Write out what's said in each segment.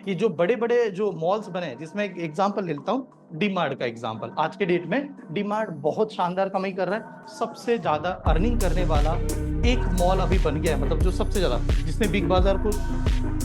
कि जो बड़े बड़े जो मॉल्स बने हैं, जिसमें एक एग्जांपल लेता हूँ डीमार्ट का एग्जांपल। आज के डेट में डीमार्ट बहुत शानदार कमाई कर रहा है, सबसे ज्यादा अर्निंग करने वाला एक मॉल अभी बन गया है, मतलब जो सबसे ज्यादा, जिसने बिग बाजार को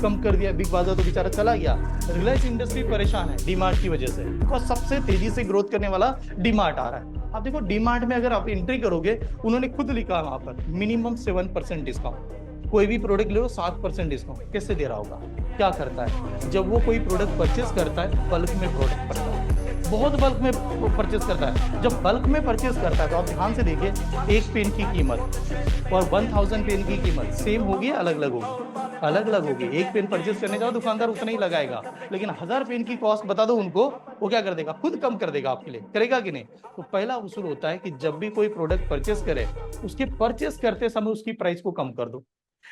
कम कर दिया। बिग बाजार तो बेचारा चला गया, रिलायंस इंडस्ट्री परेशान है डीमार्ट की वजह से, और सबसे तेजी से ग्रोथ करने वाला डीमार्ट आ रहा है। आप देखो डीमार्ट में अगर आप एंट्री करोगे, उन्होंने खुद लिखा वहां पर मिनिमम 7% डिस्काउंट। कोई भी प्रोडक्ट ले लो 7% डिस्काउंट, कैसे दे रहा होगा? क्या करता है जब वो कोई प्रोडक्ट परचेस करता है, बल्क में प्रोडक्ट करता है, बहुत बल्क में परचेस करता है। जब बल्क में परचेस करता है तो आप ध्यान से देखिए, एक पेन की कीमत और 1000 पेन की कीमत सेम होगी, अलग अलग होगी? अलग अलग होगी। एक पेन परचेस करने जाओ दुकानदार उतना ही लगाएगा, लेकिन 1000 पेन की कॉस्ट बता दो उनको, वो क्या कर देगा? खुद कम कर देगा आपके लिए, करेगा कि नहीं? तो पहला उसूल होता है कि जब भी कोई प्रोडक्ट परचेस करे, उसके परचेस करते समय उसकी प्राइस को कम कर दो।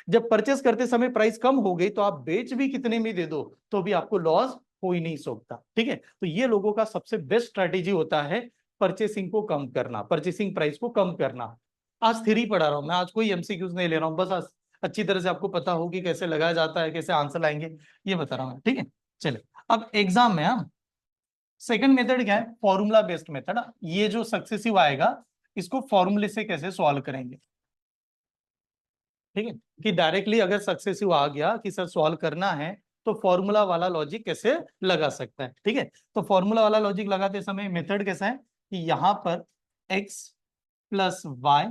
जब परचेस करते समय प्राइस कम हो गई तो आप बेच भी कितने में दे दो तो भी आपको लॉस हो ही नहीं सकता। ठीक है, तो ये लोगों का सबसे बेस्ट स्ट्रैटेजी होता है परचेसिंग को कम करना, परचेसिंग प्राइस को कम करना। आज थ्योरी पढ़ा रहा हूं मैं, आज कोई एमसीक्यूज नहीं ले रहा हूं, बस आज अच्छी तरह से आपको पता हो कि कैसे लगाया जाता है, कैसे आंसर लाएंगे, ये बता रहा हूं। ठीक है, चलिए अब एग्जाम में हम सेकंड मेथड क्या है? Formula based method. ये जो सक्सेसिव आएगा इसको फॉर्मूले से कैसे सॉल्व करेंगे। ठीक है, कि डायरेक्टली अगर सक्सेसिव आ गया कि सर सॉल्व करना है तो फॉर्मूला वाला लॉजिक कैसे लगा सकता है। ठीक है, तो फॉर्मूला वाला लॉजिक लगाते समय मेथड कैसा है कि यहां पर x plus y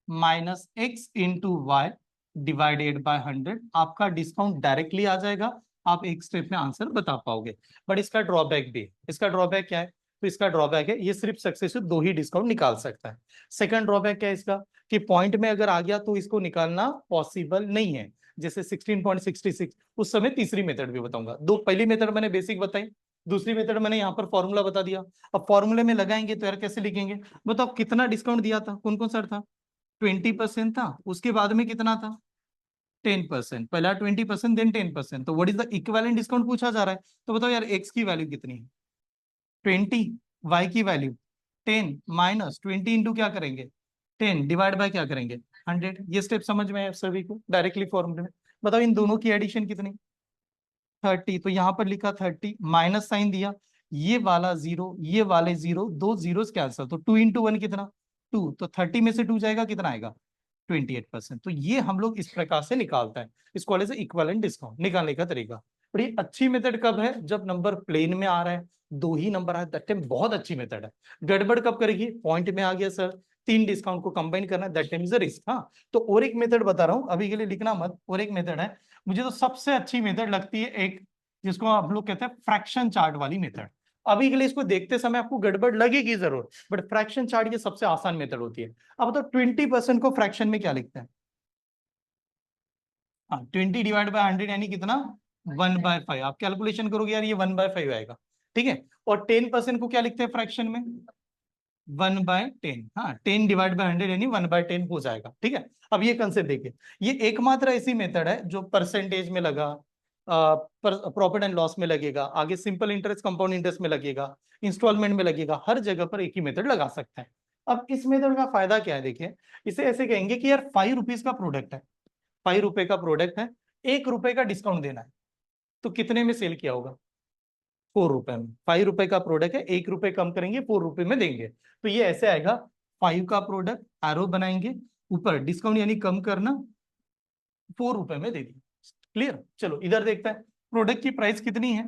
minus x into y divided by 100, आपका डिस्काउंट डायरेक्टली आ जाएगा, आप एक स्टेप में आंसर बता पाओगे। बट इसका ड्रॉबैक भी है। इसका ड्रॉबैक क्या है? तो इसका ड्रॉबैक है ये सिर्फ सक्सेसिव दो ही डिस्काउंट निकाल सकता है। सेकंड ड्रॉबैक क्या है इसका? कि पॉइंट में अगर आ गया तो इसको निकालना पॉसिबल नहीं है। जैसे 16.66, उस समय तीसरी मेथड भी बताऊंगा। दो, पहली मेथड मैंने बेसिक बताई, दूसरी मेथड मैंने यहाँ पर फॉर्मूला बता दिया। अब फॉर्मूले में लगाएंगे तो यार कैसे लिखेंगे? बताओ कितना डिस्काउंट दिया था, कौन कौन सा था? 20% था, उसके बाद में कितना था? 10%। पहला 20% देन 10%, तो what is the equivalent discount पूछा जा रहा है। तो बताओ यार एक्स की वैल्यू कितनी है? 20, वाई की वैल्यू 10 माइनस 20 इंटू क्या करेंगे? 10 डिवाइड बाय क्या करेंगे? 100। ये स्टेप समझ में है सभी को? डायरेक्टली फॉर्मूले में बताओ इन दोनों की एडिशन कितनी? 30। तो यहां पर लिखा 30, माइनस साइन दिया, ये वाला जीरो, ये वाले जीरो, दो जीरो कैंसिल, तो 2 into 1 कितना? 2। तो 30 में से 2 जाएगा, कितना आएगा? 28%। तो ये हम लोग इस प्रकार से निकालता है, इसको कॉलेज इक्विवेलेंट डिस्काउंट निकालने का तरीका। और ये अच्छी मेथड कब है? जब नंबर प्लेन में आ रहा है, दो ही नंबर आए, दैट टाइम बहुत अच्छी मेथड है। गड़बड़ कब करेगी? पॉइंट में आ गया सर, तीन डिस्काउंट को कंबाइन करना है, that time is a risk. हाँ, तो और एक मेथड बता रहा हूं, अभी के लिए लिखना मत। और एक मेथड है, मुझे तो सबसे अच्छी मेथड लगती है एक, जिसको आप लोग कहते हैं फ्रैक्शन चार्ट वाली मेथड। अभी के लिए इसको देखते समय आपको गड़बड़ लगेगी जरूर, बट फ्रैक्शन चार्ट ये सबसे आसान मेथड होती है। अब तो 20% को फ्रैक्शन में क्या लिखते हैं? हाँ, 20 डिवाइड बाय 100 यानी कितना? 1/5। आप कैलकुलेशन करोगे यार, ये 1/5 आएगा। ठीक है, और 10% को क्या लिखते हैं फ्रैक्शन में? 1/10। हाँ, 10 डिवाइड बाय 100 यानी 1/10 हो जाएगा। ठीक है, अब ये कंसेप्ट देखिए, ये एकमात्र ऐसी मेथड है जो परसेंटेज में लगा, प्रॉफिट एंड लॉस में लगेगा, आगे सिंपल इंटरेस्ट कंपाउंड इंटरेस्ट में लगेगा, इंस्टॉलमेंट में लगेगा, हर जगह पर एक ही मेथड लगा सकते हैं। अब इस मेथड का फायदा क्या है? देखिए, इसे ऐसे कहेंगे कि यार 5 रुपीज का प्रोडक्ट है, 5 रुपए का प्रोडक्ट है, 1 रुपए का डिस्काउंट देना है, तो कितने में सेल किया होगा? 4 रुपए में। 5 रुपए का प्रोडक्ट है, 1 रुपए कम करेंगे, 4 रुपए में देंगे, तो ये ऐसे आएगा। 5 का प्रोडक्ट, एरो बनाएंगे, ऊपर डिस्काउंट यानी कम करना, 4 रुपए में दे दी। क्लियर? चलो इधर देखते हैं, प्रोडक्ट की प्राइस कितनी है?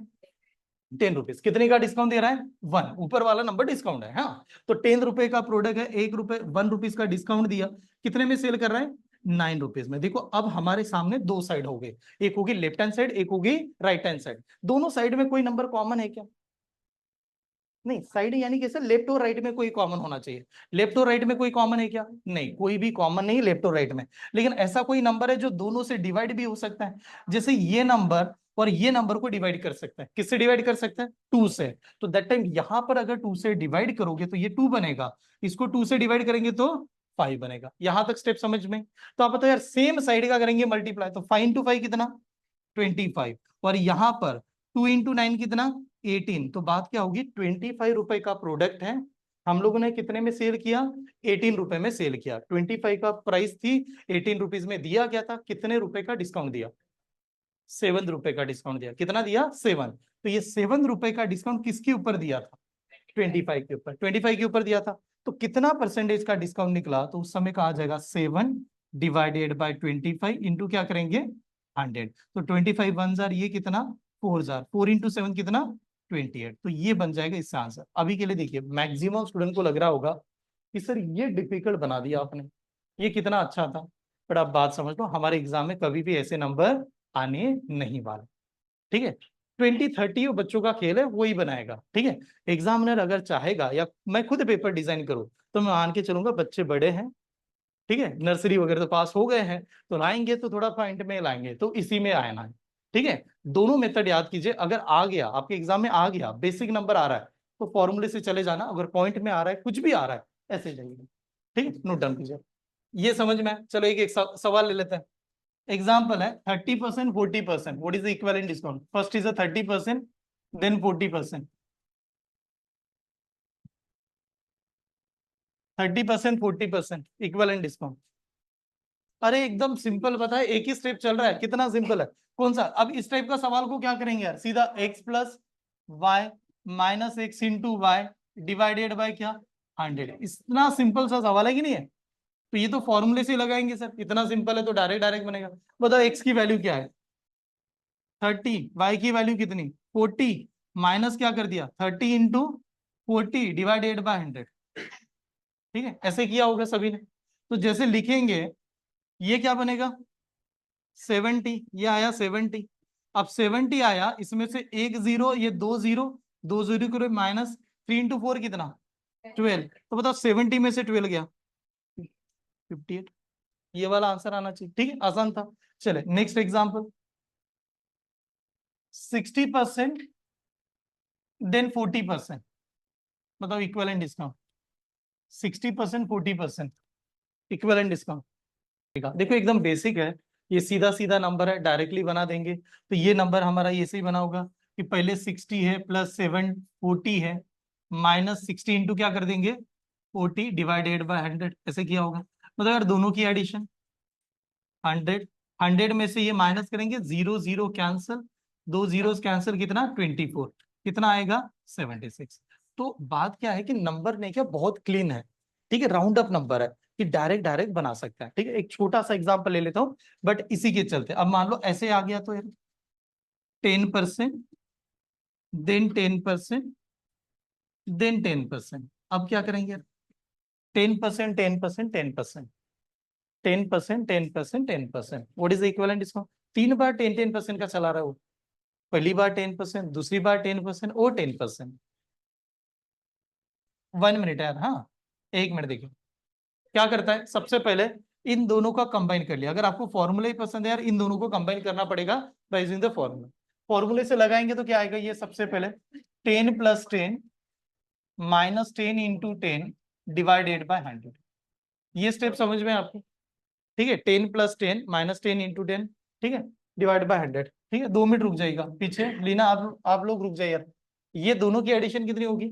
10 रुपीज। कितने का डिस्काउंट दे रहा है? 1। ऊपर वाला नंबर डिस्काउंट है। हाँ, तो 10 रुपए का प्रोडक्ट है, 1 रुपए 1 रुपीज का डिस्काउंट दिया, कितने में सेल कर रहा है? 9 रुपीज में। देखो अब हमारे सामने दो साइड हो गए, एक होगी लेफ्ट हैंड साइड, एक होगी राइट हैंड साइड। दोनों साइड में कोई नंबर कॉमन है क्या? नहीं, साइड यानी कैसे? लेफ्ट और राइट में कोई कॉमन होना चाहिए। लेफ्ट और राइट में कोई कॉमन है क्या? नहीं, कोई भी कॉमन नहीं लेफ्ट और राइट में। लेकिन ऐसा कोई नंबर है जो दोनों से डिवाइड भी हो सकता है, जैसे ये नंबर और ये नंबर को डिवाइड कर सकता है। किससे डिवाइड कर सकता है? 2 से। तो दैट टाइम यहां पर अगर 2 से डिवाइड करोगे तो ये 2 बनेगा, इसको 2 से डिवाइड करेंगे तो 5 बनेगा। यहां तक स्टेप समझ में? तो आप बताओ यार, सेम साइड का करेंगे मल्टीप्लाई, तो 5 into 5 कितना? 25। और यहां पर 2 into 9 कितना? 18। तो बात क्या होगी? 25 रुपए का प्रोडक्ट है, हम लोगों ने कितने में सेल किया? 18 रुपए में सेल किया। 25 का प्राइस थी, 18 रुपीज में दिया गया था, कितने रुपए का डिस्काउंट दिया? ₹7 का डिस्काउंट दिया। कितना दिया? 7। तो ये ₹7 का डिस्काउंट किसके ऊपर दिया था? 25 के ऊपर। 25 के ऊपर दिया था, तो कितना परसेंटेज का डिस्काउंट निकला? तो उस समय कहा जाएगा 7 डिवाइडेड बाय 25 इंटू क्या करेंगे? 100। तो 25 1 जार, ये कितना? 4 जार, 4 इंटू 7 कितना? 28। तो ये बन जाएगा इससे आंसर। अभी के लिए देखिए, मैक्सिमम स्टूडेंट को लग रहा होगा कि सर ये डिफिकल्ट बना दिया आपने, ये कितना अच्छा था। पर आप बात समझ लो, हमारे एग्जाम में कभी भी ऐसे नंबर आने नहीं वाले। ठीक है, 20-30 बच्चों का खेल है, वही बनाएगा। ठीक है, एग्जामिनर अगर चाहेगा या मैं खुद पेपर डिजाइन करूं तो मैं मान के चलूंगा बच्चे बड़े हैं, ठीक है, नर्सरी वगैरह तो पास हो गए हैं, तो लाएंगे तो थोड़ा पॉइंट में लाएंगे, तो इसी में आना है। ठीक है, दोनों मेथड याद कीजिए। अगर आ गया आपके एग्जाम में, आ गया बेसिक नंबर आ रहा है, तो फॉर्मूले से चले जाना। अगर पॉइंट में आ रहा है, कुछ भी आ रहा है, ऐसे जाइए। ठीक है, नोट डाउन कीजिए। ये समझ में आया? चलो एक सवाल ले लेते हैं। एग्जाम्पल है 30%, 40%, what is the equivalent discount? First is 30%, then 40%। 30%, 40% equivalent discount. अरे एकदम सिंपल बताए, एक ही स्टेप चल रहा है, कितना सिंपल है। कौन सा? अब इस टाइप का सवाल को क्या करेंगे यार, सीधा x plus y minus x into y divided by क्या? 100। इतना सिंपल सा सवाल है कि नहीं है? तो ये तो फॉर्मूले से लगाएंगे सर, इतना सिंपल है तो डायरेक्ट डायरेक्ट बनेगा। बताओ एक्स की वैल्यू क्या है? 30, वाई की वैल्यू कितनी? 40, माइनस क्या कर दिया? 30 इंटू 40 डिवाइडेड बाय 100। ठीक है, ऐसे किया होगा सभी ने। तो जैसे लिखेंगे, ये क्या बनेगा? 70, ये आया 70। अब 70 आया, इसमें से एक जीरो, ये दो जीरो, दो जीरो करो माइनस 3 इंटू 4 कितना? 12। तो बताओ 70 में से 12 गया 58। ये वाला आंसर आना चाहिए। ठीक है, आसान था। चले नेक्स्ट एग्जांपल। 60% देन 40%, बताओ इक्विवेलेंट डिस्काउंट। 60%, 40% equivalent discount. देखो एकदम बेसिक है, ये सीधा सीधा नंबर है, डायरेक्टली बना देंगे। तो ये नंबर हमारा ऐसे ही बना होगा कि पहले 60 है प्लस 7 40 है, माइनस 60 इंटू क्या कर देंगे? 40 डिवाइडेड बाय 100। ऐसे किया होगा। मतलब यार दोनों की एडिशन 100, 100 में से ये माइनस करेंगे, जीरो जीरो कैंसिल, दो जीरो कैंसिल, कितना? 24। कितना आएगा? 76। तो बात क्या है कि नंबर ने क्या बहुत क्लीन है। ठीक है, राउंड अप नंबर है कि डायरेक्ट डायरेक्ट बना सकता है। ठीक है, एक छोटा सा एग्जांपल ले लेता हूं, बट इसी के चलते अब मान लो ऐसे आ गया तो यार 10%, देन 10%, देन 10%। अब क्या करेंगे? 10%, 10%, 10%, 10%, 10%, 10%, what is the equivalent discount? 3 बार 10-10% का चला रहा है वो। पहली बार 10%, दूसरी बार 10% और 10%। 1 मिनट यार, हाँ 1 मिनट। देखिए क्या करता है, सबसे पहले इन दोनों का कंबाइन कर लिया। अगर आपको फॉर्मूला ही पसंद है यार, इन दोनों को कंबाइन करना पड़ेगा बाय यूजिंग द फॉर्मूला। फॉर्मूले से लगाएंगे तो क्या आएगा? ये सबसे पहले 10 plus 10 minus 10 into 10 divided by 100। ये स्टेप समझ में आपको? ठीक है, 10 प्लस 10 माइनस 10 इंटू 10, ठीक है, डिवाइड बाय 100। ठीक है, 2 मिनट रुक जाएगा पीछे लीना, आप लोग रुक जाइए यार। ये दोनों की एडिशन कितनी होगी?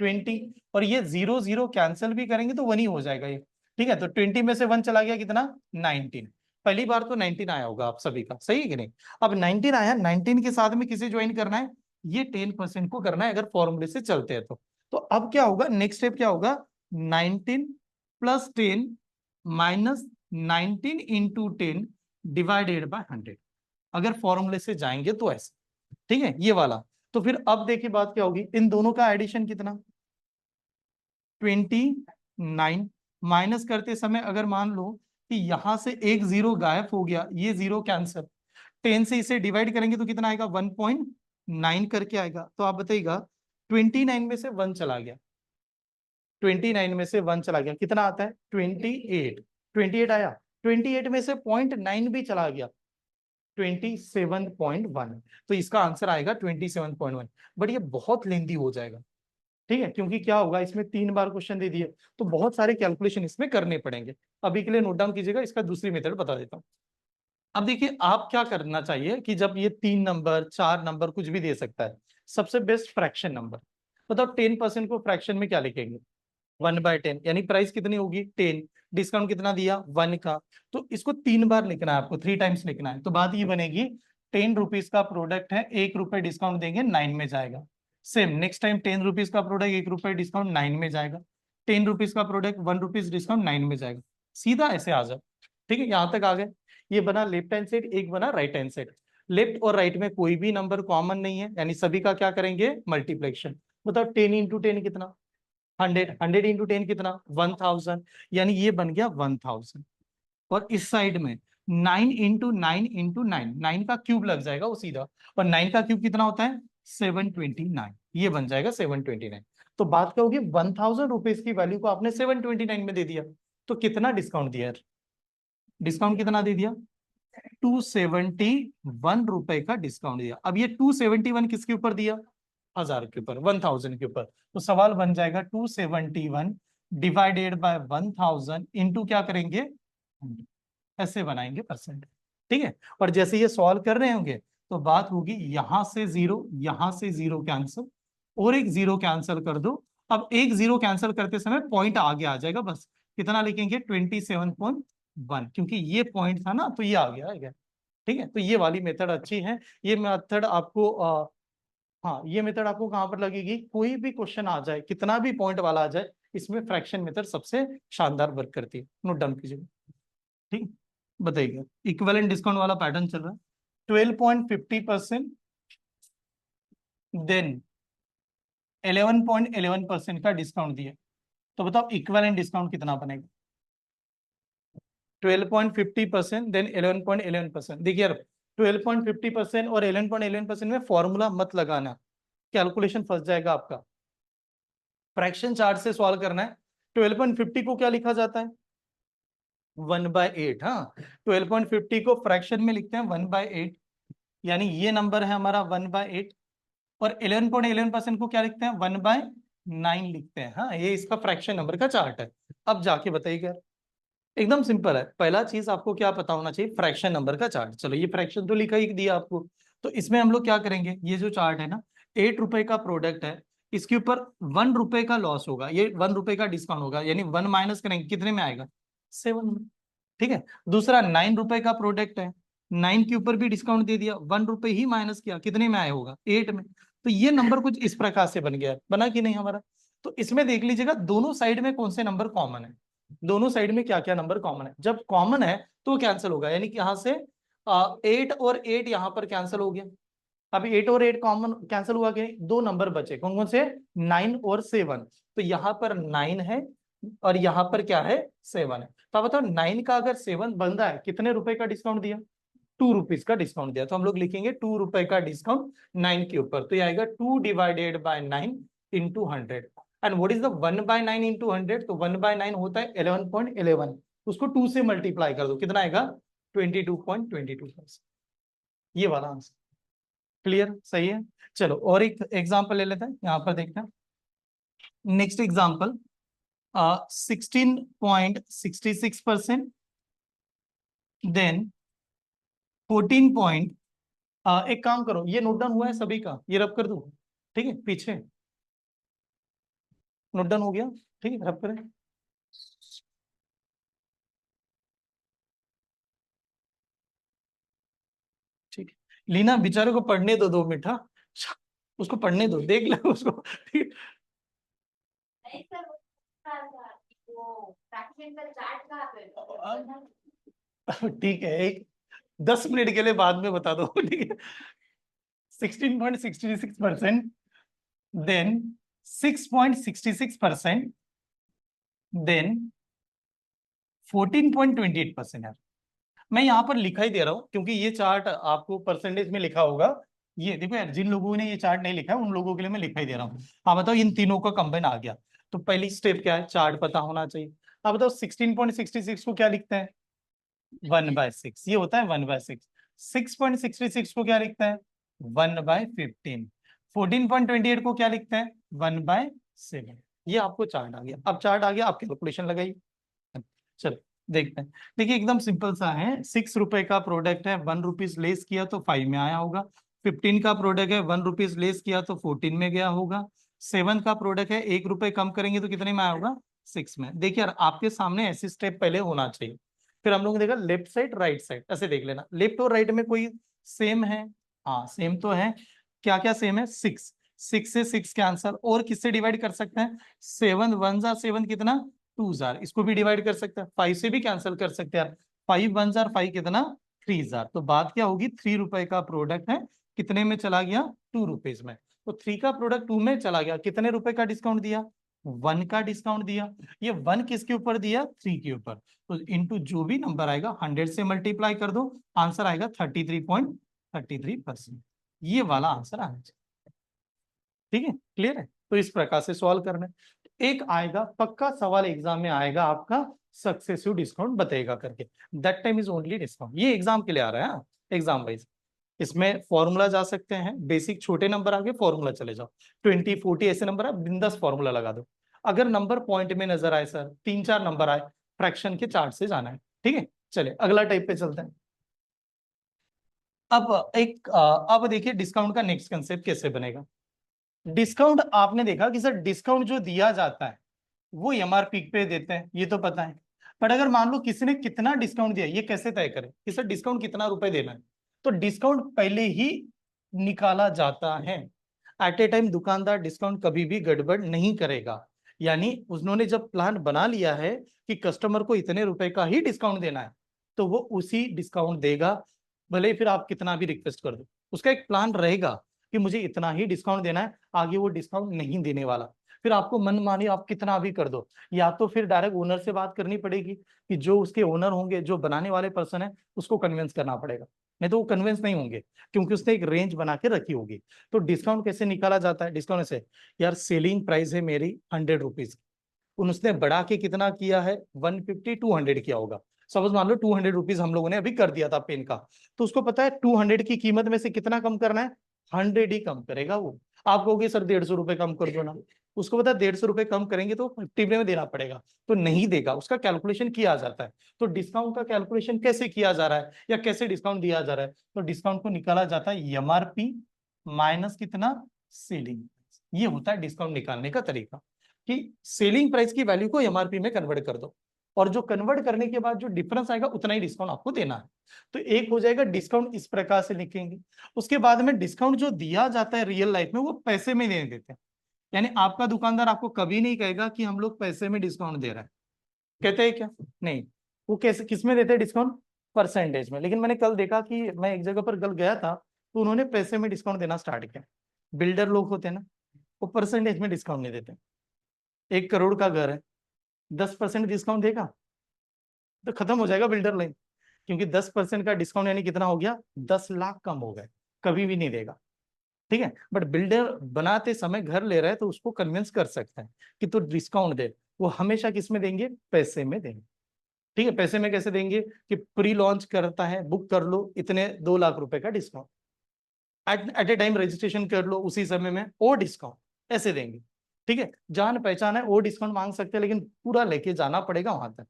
20। और ये जीरो जीरो कैंसिल भी करेंगे तो 1 ही हो जाएगा ये। ठीक है, तो 20 में से 1 चला गया, कितना? 19। पहली बार तो 19 आया होगा आप सभी का, सही है कि नहीं? अब 19 आया, 19 के साथ में किसे ज्वाइन करना है? ये 10% को करना है, अगर फॉर्मूले से चलते हैं तो अब क्या होगा? नेक्स्ट स्टेप क्या होगा? 19 plus 10 minus 19 into 10 divided by 100। अगर फॉर्मूले से जाएंगे तो ऐसे। ठीक है, ये वाला। तो फिर अब देखिए बात क्या होगी, इन दोनों का एडिशन कितना? 29। माइनस करते समय अगर मान लो कि यहां से एक जीरो गायब हो गया, ये जीरो कैंसिल, 10 से इसे डिवाइड करेंगे तो कितना आएगा? 1.9 करके आएगा। तो आप बताइएगा 29 में से 1 चला गया, 29 में से 1 चला गया, कितना आता है? 28। 28 आया, 28 में से 0.9 भी चला गया, 27.1। तो इसका आंसर आएगा 27.1। बट ये बहुत लेंदी हो जाएगा। ठीक है, क्योंकि क्या होगा, इसमें 3 बार क्वेश्चन दे दिए, तो बहुत सारे कैलकुलेशन इसमें करने पड़ेंगे। अभी के लिए नोट डाउन कीजिएगा, इसका दूसरी मेथड बता देता हूँ। अब देखिए आप क्या करना चाहिए कि जब ये 3 नंबर 4 नंबर कुछ भी दे सकता है, सबसे बेस्ट फ्रैक्शन नंबर। बताओ 10% को फ्रैक्शन में क्या लिखेंगे? 1/10, यानी प्राइस कितनी होगी? 10। डिस्काउंट कितना दिया? 1 का। तो इसको 3 बार लिखना है आपको, 3 टाइम्स लिखना है। तो बात ये बनेगी ₹10 का प्रोडक्ट है, ₹1 डिस्काउंट देंगे 9 में जाएगा। सेम नेक्स्ट टाइम ₹10 का प्रोडक्ट ₹1 डिस्काउंट 9 में जाएगा। ₹10 का प्रोडक्ट ₹1 डिस्काउंट 9 में जाएगा। सीधा ऐसे आ जाओ, ठीक है, यहाँ तक आ गए। ये बना लेफ्ट हैंड साइड, एक बना राइट हैंड साइड। लेफ्ट और राइट में कोई भी नंबर कॉमन नहीं है, यानी सभी का क्या करेंगे, मल्टीप्लिकेशन। बताओ 10 इंटू 10 कितना, 100, 100 इंटू 10 कितना, 1000, यानी ये बन गया 1000। और इस साइड में 9 इंटू 9 इंटू 9, 9 का क्यूब लग जाएगा वो सीधा, और 9 का क्यूब कितना होता है, 729, ये बन जाएगा 729। तो बात क्या होगी, 1000 की वैल्यू को आपने 729 में दे दिया, तो कितना डिस्काउंट दिया, डिस्काउंट कितना दे दिया, ₹271 का डिस्काउंट दिया। अब ये 271 किसके ऊपर दिया, 1000 के ऊपर, 1000 के ऊपर। तो सवाल बन जाएगा 271 डिवाइडेड बाय 1000 इंटू क्या करेंगे, 100, ऐसे बनाएंगे परसेंट, ठीक है। और जैसे ये सॉल्व कर रहे होंगे तो बात होगी यहां से 0, यहां से 0 कैंसिल, और एक 0 कैंसिल कर दो। अब एक 0 कैंसिल करते समय पॉइंट आगे आ जाएगा, बस कितना लिखेंगे, 27.1, क्योंकि ये पॉइंट था ना, तो ये आ गया, ठीक है। तो ये वाली मेथड अच्छी है। ये मेथड आपको हाँ, ये मेथड आपको कहां पर लगेगी, कोई भी क्वेश्चन आ जाए, कितना भी पॉइंट वाला आ जाए, इसमें फ्रैक्शन मेथड सबसे शानदार वर्क करती है। नोट डाउन कीजिए, ठीक। बताइए, इक्विवेलेंट डिस्काउंट वाला पैटर्न चल रहा है, 12.50%, देन 11.11% का डिस्काउंट दिया। तो बताओ इक्विवेलेंट डिस्काउंट कितना बनेगा, 12.50%, देन 11.11%। देखिए यार, 12.50% और 11.11% में फॉर्मूला मत लगाना, कैलकुलेशन फंस जाएगा आपका। फ्रैक्शन चार्ट से सॉल्व करना है। 12.50 को क्या लिखा जाता है, 1/8। हाँ, 12.50 को फ्रैक्शन में लिखते हैं 1/8, यानी ये नंबर है हमारा 1/8। और 11.11% को क्या लिखते हैं, 1/9 लिखते हैं। हाँ, ये इसका फ्रैक्शन नंबर का चार्ट है। अब जाके बताइएगा, एकदम सिंपल है। पहला चीज आपको क्या पता होना चाहिए, फ्रैक्शन नंबर का चार्ट। चलो, ये फ्रैक्शन तो लिखा ही दिया आपको, तो इसमें हम लोग क्या करेंगे, ये जो चार्ट है ना, ₹8 का प्रोडक्ट है, इसके ऊपर ₹1 का लॉस होगा, ये ₹1 का डिस्काउंट होगा, यानी 1 माइनस करेंगे, कितने में आएगा, 7 में, ठीक है। दूसरा ₹9 का प्रोडक्ट है, 9 के ऊपर भी डिस्काउंट दे दिया, ₹1 ही माइनस किया, कितने में आया होगा, 8 में। तो ये नंबर कुछ इस प्रकार से बन गया, बना कि नहीं हमारा। तो इसमें देख लीजिएगा दोनों साइड में कौन से नंबर कॉमन है, दोनों साइड में क्या क्या नंबर कॉमन है। जब कॉमन है तो कैंसिल होगा, यानी कि यहाँ से 8 और 8 यहाँ पर कैंसिल हो गया। अभी 8 और 8 कॉमन कैंसिल हुआ कि दो नंबर बचे, कौन कौन से, 9 और 7। तो यहाँ पर 9 है और यहाँ पर क्या है, 7 है। तो बताओ 9 का अगर 7 बन रहा है, कितने रुपए का डिस्काउंट दिया, ₹2 का डिस्काउंट दिया। तो हम लोग लिखेंगे ₹2 का डिस्काउंट 9 के ऊपर, तो ये आएगा 2 divided by 9 into 100। And what is the 1/9 into 100, तो 1/9 होता है 11.11, उसको 2 से मल्टीप्लाई कर दो, कितना आएगा, 22.22%। ये वाला आंसर क्लियर, सही है। चलो और एक एग्जांपल ले लेते हैं, यहाँ पर देखते हैं। नेक्स्ट एग्जांपल, 16.66%, देन 14 एक काम करो, ये नोट डाउन हुआ है सभी का, ये रब कर दो, ठीक है, पीछे नोट डाउन हो गया, ठीक है, रब करें। ठीक है, लीना बेचारे को पढ़ने दो 2 मिनट, हाँ, उसको पढ़ने दो, देख ले उसको, ठीक ठीक है, एक 10 मिनट के लिए बाद में बता दो, ठीक है। 16.66%, देन 6.66%, देन 14.28% है। मैं यहाँ पर लिखा ही दे रहा हूँ क्योंकि ये चार्ट आपको परसेंटेज में लिखा होगा। ये देखो यार, जिन लोगों ने ये चार्ट नहीं लिखा है उन लोगों के लिए मैं लिखा ही दे रहा हूँ। हाँ बताओ, इन तीनों का कंबाइन आ गया, तो पहली स्टेप क्या है, चार्ट पता होना चाहिए। अब बताओ 16.66 को क्या लिखते हैं, 1/6, ये होता है 1/6। 6.66 को क्या लिखते हैं, 1/15। 14.28 को क्या लिखते हैं, 1/7। ये आपको चार्ट आ गया। अब चार्ट आ गया, आप कैलकुलेशन लगाइए। चलो देखते हैं। देखिए एकदम सिंपल सा है, ₹6 का प्रोडक्ट है, ₹1 लेस किया तो 5 में आया होगा। 15 का प्रोडक्ट है, ₹1 लेस किया तो 14 में गया होगा। 7 का प्रोडक्ट है, ₹1 कम करेंगे तो कितने में आया होगा, 6 में। देखिए यार, आपके सामने ऐसी स्टेप पहले होना चाहिए। फिर हम लोग देखा लेफ्ट साइड राइट साइड, ऐसे देख लेना, लेफ्ट और राइट में कोई सेम है, हाँ सेम तो है। क्या क्या सेम है? 6, 6 से 6 कैंसल, और किससे डिवाइड कर सकते हैं? 7 1 जार 7 कितना? 2 जार, इसको भी डिवाइड कर सकते हैं। 5 से भी कैंसिल कर सकते हैं यार, 5 1 जार 5 कितना? 3 जार। तो बात क्या होगी? 3 रुपए का प्रोडक्ट है, कितने में चला गया? 2 रुपीज में। तो 3 का प्रोडक्ट 2 में चला गया, कितने रुपए का डिस्काउंट दिया? 1 का डिस्काउंट दिया। ये 1 किसके ऊपर दिया? 3 के ऊपर। तो इनटू जो भी नंबर आएगा 100 से मल्टीप्लाई कर दो, आंसर आएगा 33.33%। ये वाला आंसर आना चाहिए। ठीक है, क्लियर है? तो इस प्रकार से सॉल्व करना है। एक आएगा पक्का सवाल एग्जाम में आएगा आपका, सक्सेसिव डिस्काउंट बताएगा करके, that time is only discount. ये एग्जाम के लिए आ रहा है एग्जाम वाइज। इसमें फॉर्मूला जा सकते हैं, बेसिक छोटे नंबर आगे फॉर्मूला चले जाओ, 20 40 ऐसे नंबर है, बिंदास फॉर्मूला लगा दो। अगर नंबर पॉइंट में नजर आए सर, 3 4 नंबर आए, फ्रैक्शन के चार्ट से जाना है। ठीक है, चलिए अगला टाइप पे चलते हैं। अब देखिए डिस्काउंट का नेक्स्ट कंसेप्ट कैसे बनेगा। डिस्काउंट आपने देखा कि सर डिस्काउंट जो दिया जाता है वो एमआरपी पे देते हैं, ये तो पता है। पर अगर मान लो किसी ने कितना डिस्काउंट दिया, ये कैसे तय करें कि सर डिस्काउंट कितना रुपए देना है? तो डिस्काउंट पहले ही निकाला जाता है। एट ए टाइम दुकानदार डिस्काउंट कभी भी गड़बड़ नहीं करेगा। यानी उन्होंने जब प्लान बना लिया है कि कस्टमर को इतने रुपए का ही डिस्काउंट देना है, तो वो उसी डिस्काउंट देगा, भले ही फिर आप कितना भी रिक्वेस्ट कर दो। उसका एक प्लान रहेगा कि मुझे इतना ही डिस्काउंट देना है, आगे वो डिस्काउंट नहीं देने वाला। फिर आपको मन मानी आप कितना भी कर दो, या तो फिर डायरेक्ट ओनर से बात करनी पड़ेगी कि जो उसके ओनर होंगे, जो बनाने वाले पर्सन है, उसको कन्विंस करना पड़ेगा। नहीं तो वो कन्विंस नहीं होंगे, क्योंकि उसने एक रेंज बना के रखी होगी। तो डिस्काउंट कैसे निकाला जाता है? डिस्काउंट से, यार सेलिंग प्राइस है मेरी 100 रुपीज, उसने बढ़ा के कितना किया है? 150 200 किया होगा। सपोज मान लो 200 रुपीज हम लोगों ने अभी कर दिया था पेन का, तो उसको पता है 200 की कीमत में से कितना कम करना है? 100 ही कम करेगा वो। आप कहोगे सर 150 रुपए कम कर दो ना, उसको पता है 150 रुपए कम करेंगे तो 50 में देना पड़ेगा, तो नहीं देगा। उसका कैलकुलेशन किया जाता है। तो डिस्काउंट का कैलकुलेशन कैसे किया जा रहा है, या कैसे डिस्काउंट दिया जा रहा है? तो डिस्काउंट को निकाला जाता है एमआरपी माइनस कितना? सेलिंग। ये होता है डिस्काउंट निकालने का तरीका, कि सेलिंग प्राइस की वैल्यू को एमआरपी में कन्वर्ट कर दो, और जो कन्वर्ट करने के बाद जो डिफरेंस आएगा उतना ही डिस्काउंट आपको देना है। तो एक हो जाएगा डिस्काउंट, इस प्रकार से लिखेंगे। उसके बाद में डिस्काउंट जो दिया जाता है रियल लाइफ में, वो पैसे में दे देते हैं। यानी आपका दुकानदार आपको कभी नहीं कहेगा कि हम लोग पैसे में डिस्काउंट दे रहे हैं, कहते हैं क्या? नहीं। वो कैसे, किस में देते हैं डिस्काउंट? परसेंटेज में। लेकिन मैंने कल देखा कि मैं एक जगह पर कल गया था, तो उन्होंने पैसे में डिस्काउंट देना स्टार्ट किया। बिल्डर लोग होते हैं ना, वो परसेंटेज में डिस्काउंट नहीं देते। 1 करोड़ का घर है, 10% डिस्काउंट देगा तो खत्म हो जाएगा बिल्डर लाइन, क्योंकि 10% का डिस्काउंट यानी कितना हो गया? 10 लाख कम हो गए, कभी भी नहीं देगा। ठीक है, बट बिल्डर बनाते समय घर ले रहा है तो उसको कन्विंस कर सकता है कि तो डिस्काउंट दे। वो हमेशा किस में देंगे? पैसे में देंगे। ठीक है, पैसे में कैसे देंगे? कि प्री लॉन्च करता है, बुक कर लो, इतने 2 लाख रुपए का discount, at a time registration कर लो उसी समय में, और डिस्काउंट ऐसे देंगे। ठीक है, जान पहचान है, और डिस्काउंट मांग सकते हैं, लेकिन पूरा लेके जाना पड़ेगा वहां तक।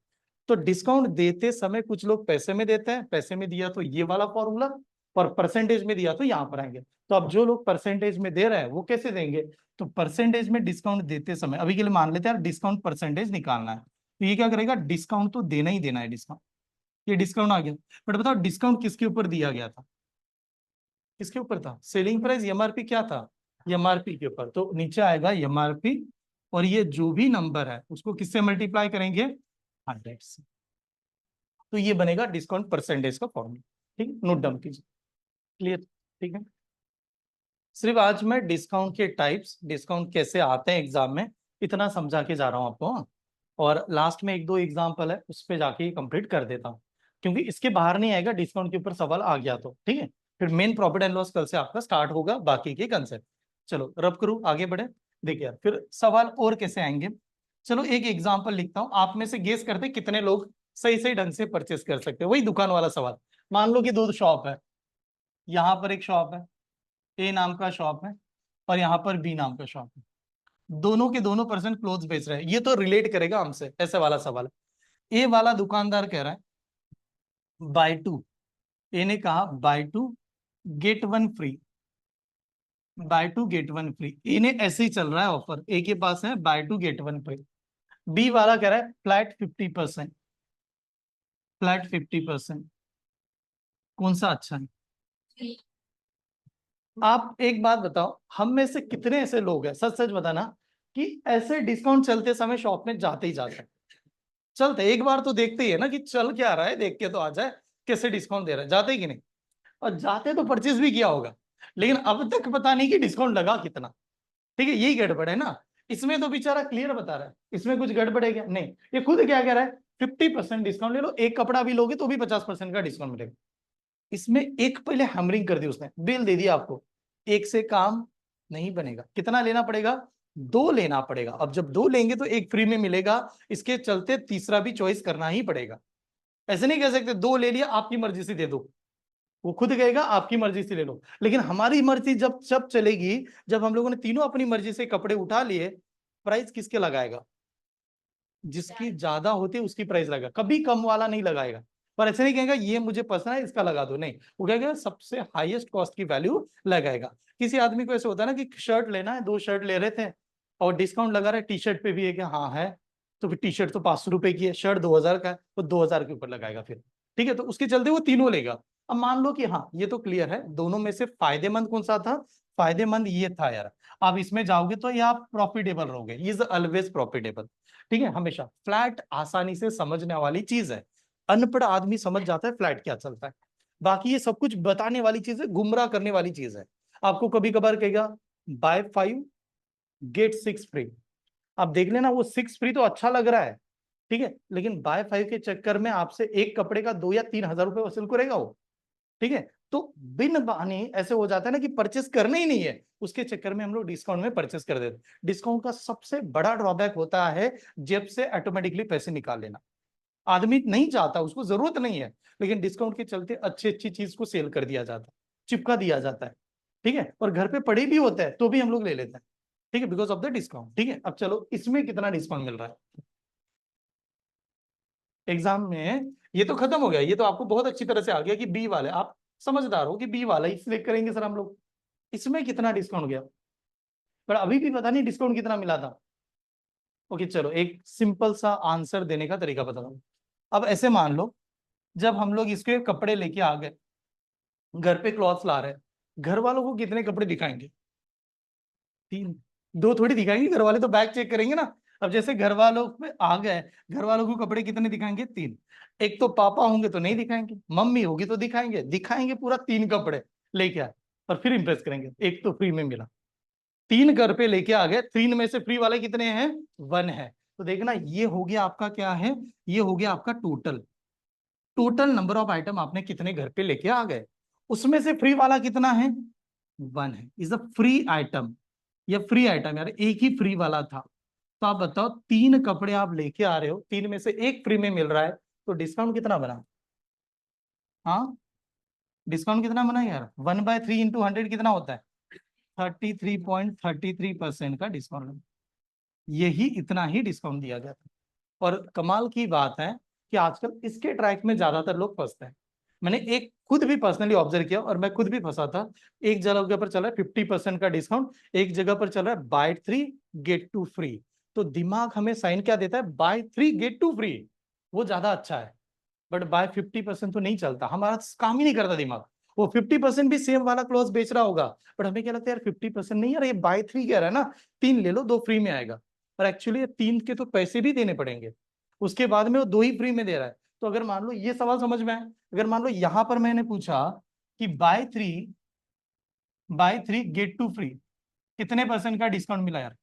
तो डिस्काउंट देते समय कुछ लोग पैसे में देते हैं, पैसे में दिया तो ये वाला फॉर्मूला, और परसेंटेज में दिया तो यहाँ पर आएंगे। तो अब जो लोग परसेंटेज में दे रहे हैं वो कैसे देंगे? तो परसेंटेज में डिस्काउंट देते समय, अभी के लिए मान लेते हैं यार डिस्काउंट परसेंटेज निकालना है, तो ये क्या करेगा? डिस्काउंट तो देना ही देना है डिस्काउंट। ये डिस्काउंट आ गया, बट बताओ डिस्काउंट किसके ऊपर दिया गया था? किसके ऊपर था? सेलिंग प्राइस, एमआरपी क्या था? एमआरपी के ऊपर। तो नीचे आएगा एमआरपी, और ये जो भी नंबर है उसको किससे मल्टीप्लाई करेंगे? 100 से। तो ये बनेगा डिस्काउंट परसेंटेज का फॉर्मूला। ठीक है, नोट डाउन कीजिए। क्लियर? ठीक है, सिर्फ आज मैं डिस्काउंट के टाइप्स, डिस्काउंट कैसे आते हैं एग्जाम में, इतना समझा के जा रहा हूं आपको। हाँ? और लास्ट में 1 2 एग्जाम्पल है, उस पर जाके कंप्लीट कर देता हूँ, क्योंकि इसके बाहर नहीं आएगा डिस्काउंट के ऊपर सवाल आ गया तो। ठीक है, फिर मेन प्रॉफिट एंड लॉस कल से आपका स्टार्ट होगा, बाकी के कंसेप्ट। चलो रब करूँ, आगे बढ़े। देखिए यार फिर सवाल और कैसे आएंगे। चलो एक एग्जाम्पल लिखता हूँ, आप में से गेस करते कितने लोग सही सही ढंग से परचेस कर सकते हैं। वही दुकान वाला सवाल। मान लो कि 2 शॉप है, यहाँ पर एक शॉप है, ए नाम का शॉप है, और यहाँ पर बी नाम का शॉप है। दोनों के दोनों पर्सन क्लोथ्स बेच रहे हैं, ये तो रिलेट करेगा हमसे, ऐसे वाला सवाल है। ए वाला दुकानदार कह रहा है बाय टू, ए ने कहा buy two get one free, buy two get one free. A ने ऐसे ही चल रहा है ऑफर, ए के पास है buy two get one free. B वाला कह रहा है फ्लैट 50%, फ्लैट 50%। कौन सा अच्छा है? आप एक बात बताओ, हम में से कितने ऐसे लोग हैं, सच सच बताना, कि ऐसे डिस्काउंट चलते समय शॉप में जाते ही जाते हैं? चलते एक बार तो देखते ही है ना कि चल क्या रहा है, देख के तो आ जाए कैसे डिस्काउंट दे रहा है, जाते ही कि नहीं? और जाते तो परचेज भी किया होगा, लेकिन अब तक पता नहीं कि डिस्काउंट लगा कितना। ठीक है, यही गड़बड़ है ना। इसमें तो बेचारा क्लियर बता रहा है, इसमें कुछ गड़बड़ है क्या? नहीं, ये खुद क्या कह रहा है, 50% डिस्काउंट ले लो, एक कपड़ा भी लोगे तो भी 50% का डिस्काउंट मिलेगा। इसमें एक पहले हैमरिंग कर दी उसने, बिल दे दिया आपको, एक से काम नहीं बनेगा, कितना लेना पड़ेगा? दो लेना पड़ेगा। अब जब दो लेंगे तो एक फ्री में मिलेगा, इसके चलते तीसरा भी चॉइस करना ही पड़ेगा। ऐसे नहीं कह सकते दो ले लिया आपकी मर्जी से दे दो, वो खुद कहेगा आपकी मर्जी से ले लो। लेकिन हमारी मर्जी जब जब चलेगी, जब हम लोगों ने तीनों अपनी मर्जी से कपड़े उठा लिए, प्राइस किसके लगाएगा? जिसकी ज्यादा होती है उसकी प्राइस लगाएगा, कभी कम वाला नहीं लगाएगा। पर ऐसे नहीं कहेगा ये मुझे पसंद है इसका लगा दो, नहीं, वो कहेगा सबसे हाईएस्ट कॉस्ट की वैल्यू लगाएगा। किसी आदमी को ऐसे होता है ना कि शर्ट लेना है, दो शर्ट ले रहे थे और डिस्काउंट लगा रहे, टी शर्ट पे भी है कि हाँ है, तो फिर टी शर्ट तो 500 रुपए की है, शर्ट 2000 का है, तो 2000 के ऊपर लगाएगा फिर। ठीक है, तो उसके चलते वो तीनों लेगा। अब मान लो कि हाँ ये तो क्लियर है, दोनों में से फायदेमंद कौन सा था? फायदेमंद ये था यार। आप इसमें जाओगे तो ये आप प्रॉफिटेबल रहोगे, इज ऑलवेज प्रॉफिटेबल। ठीक है, हमेशा फ्लैट आसानी से समझने वाली चीज है, अनपढ़ आदमी समझ जाता है फ्लैट क्या चलता है। बाकी ये सब कुछ बताने वाली चीज है, गुमराह करने वाली चीज है। आपको कभी कभार कहेगा बाय 5 गेट 6 फ्री, आप देख लेना वो 6 फ्री तो अच्छा लग रहा है, ठीक है, लेकिन बाय 5 के चक्कर में आपसे एक कपड़े का 2 या 3 हजार रुपए वसूल करेगा वो। ठीक है, तो बिन बहाने ऐसे हो जाता है ना कि परचेस करना ही नहीं है, उसके चक्कर में हम लोग डिस्काउंट में परचेस कर देते। डिस्काउंट का सबसे बड़ा ड्रॉबैक होता है जेब से ऑटोमेटिकली पैसे निकाल लेना। आदमी नहीं चाहता, उसको जरूरत नहीं है, लेकिन डिस्काउंट के चलते अच्छी अच्छी चीज को सेल कर दिया जाता है, चिपका दिया जाता है। ठीक है, और घर पे पड़े भी होते हैं तो भी हम लोग ले लेते हैं। ठीक है, बिकॉज ऑफ द डिस्काउंट। ठीक है, अब चलो इसमें कितना डिस्काउंट मिल रहा है एग्जाम में? ये तो खत्म हो गया, ये तो आपको बहुत अच्छी तरह से आ गया कि बी वाले, आप समझदार हो कि बी वाला ही सिलेक्ट करेंगे सर हम लोग। इसमें कितना डिस्काउंट गया, पर अभी भी पता नहीं डिस्काउंट कितना मिला था। ओके चलो, एक सिंपल सा आंसर देने का तरीका बता दूं। अब ऐसे मान लो, जब हम लोग इसके कपड़े लेके आ गए, घर पे क्लॉथ्स ला रहे हैं, घर वालों को कितने कपड़े दिखाएंगे? तीन। दो थोड़ी दिखाएंगे, घर वाले तो बैग चेक करेंगे ना। अब जैसे घर वालों पे आ गए, घर वालों को कपड़े कितने दिखाएंगे? तीन। एक तो पापा होंगे तो नहीं दिखाएंगे, मम्मी होगी तो दिखाएंगे, दिखाएंगे पूरा तीन कपड़े लेके आए, और फिर इंप्रेस करेंगे एक तो फ्री में मिला। तीन घर पे लेके आ गए, तीन में से फ्री वाले कितने हैं? वन है। तो देखना ये हो गया आपका क्या है, ये हो गया आपका total. Total number of item आपने कितने घर पे लेके आ गए, उसमें से फ्री वाला कितना है? वन है, इज अ फ्री आइटम। ये फ्री आइटम यार, एक ही फ्री वाला था। तो आप बताओ, तीन कपड़े आप लेके आ रहे हो, तीन में से एक फ्री में मिल रहा है, तो डिस्काउंट कितना बना? हाँ, डिस्काउंट कितना बना यार? 1/3 × 100 कितना होता है? 33.33% का डिस्काउंट। यही इतना ही डिस्काउंट दिया गया था। और कमाल की बात है कि आजकल इसके ट्रैक में ज्यादातर लोग फंसते हैं। मैंने एक खुद भी पर्सनली ऑब्जर्व किया और मैं खुद भी फंसा था। एक जगह पर चल रहा है 50% का डिस्काउंट, एक जगह पर चल रहा है बाय 3 गेट 2 फ्री। तो दिमाग हमें साइन क्या देता है? बाय 3 गेट 2 फ्री, वो ज्यादा अच्छा है। बट बाय 50% तो नहीं चलता, हमारा काम ही नहीं करता दिमाग। वो 50% भी सेम वाला क्लॉथ बेच रहा होगा, बट हमें क्या लगता है यार 50% नहीं यार, ये बाय 3 कह रहा है ना, तीन ले लो दो फ्री में आएगा। और एक्चुअली तीन के तो पैसे भी देने पड़ेंगे, उसके बाद में वो दो ही फ्री में दे रहा है। तो अगर मान लो ये सवाल समझ में आए, अगर मान लो यहां पर मैंने पूछा कि बाय 3 गेट 2 फ्री, कितने परसेंट का डिस्काउंट मिला यार?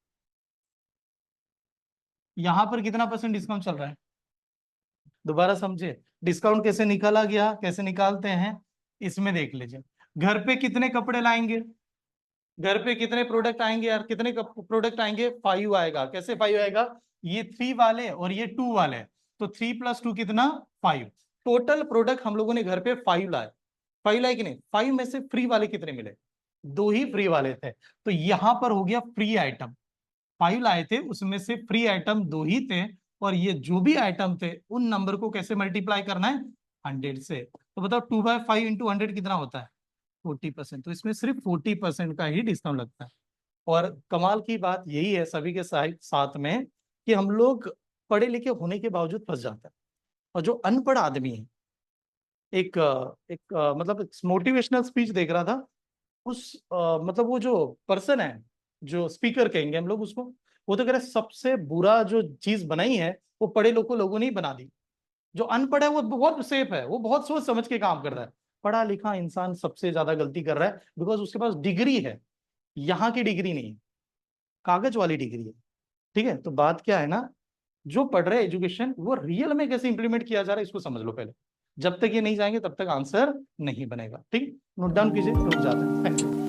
यहां पर कितना परसेंट डिस्काउंट चल रहा है? दोबारा समझे, डिस्काउंट कैसे निकाला गया, कैसे निकालते हैं, इसमें देख लीजिए। घर पे कितने कपड़े लाएंगे, घर पे कितने प्रोडक्ट आएंगे यार, कितने प्रोडक्ट आएंगे? 5 आएगा। कैसे 5 आएगा? ये 3 वाले और ये 2 वाले, तो 3 + 2 कितना? 5। टोटल प्रोडक्ट हम लोगों ने घर पे 5 लाए। 5 लाए कि नहीं? 5 में से फ्री वाले कितने मिले? दो ही फ्री वाले थे, तो यहां पर हो गया फ्री आइटम। 5 लाए थे, उसमें से फ्री आइटम दो ही थे, और ये जो भी आइटम थे उन नंबर को कैसे मल्टीप्लाई करना है? 100 से। तो बताओ 2/5 × 100 कितना होता है? 40%। तो इसमें सिर्फ 40% का ही डिस्काउंट लगता है। और कमाल की बात यही है सभी के साथ में, कि हम लोग पढ़े लिखे होने के बावजूद फंस जाते हैं। और जो अनपढ़ आदमी है, मतलब मोटिवेशनल स्पीच देख रहा था। मतलब वो जो पर्सन है, जो स्पीकर कहेंगे हम लोग उसको, वो तो कह रहे सबसे बुरा जो चीज बनाई है वो पढ़े लोगों ने ही बना दी। जो अनपढ़ है वो बहुत सेफ है, वो बहुत सोच समझ के काम कर रहा है। पढ़ा लिखा इंसान सबसे ज्यादा गलती कर रहा है, बिकॉज उसके पास डिग्री है, यहाँ की डिग्री नहीं है, कागज वाली डिग्री है। ठीक है, तो बात क्या है ना, जो पढ़ रहे एजुकेशन वो रियल में कैसे इंप्लीमेंट किया जा रहा है इसको समझ लो पहले। जब तक ये नहीं जाएंगे तब तक आंसर नहीं बनेगा। ठीक, नोट डाउन कीजिए, रुक जाते हैं। Thank you.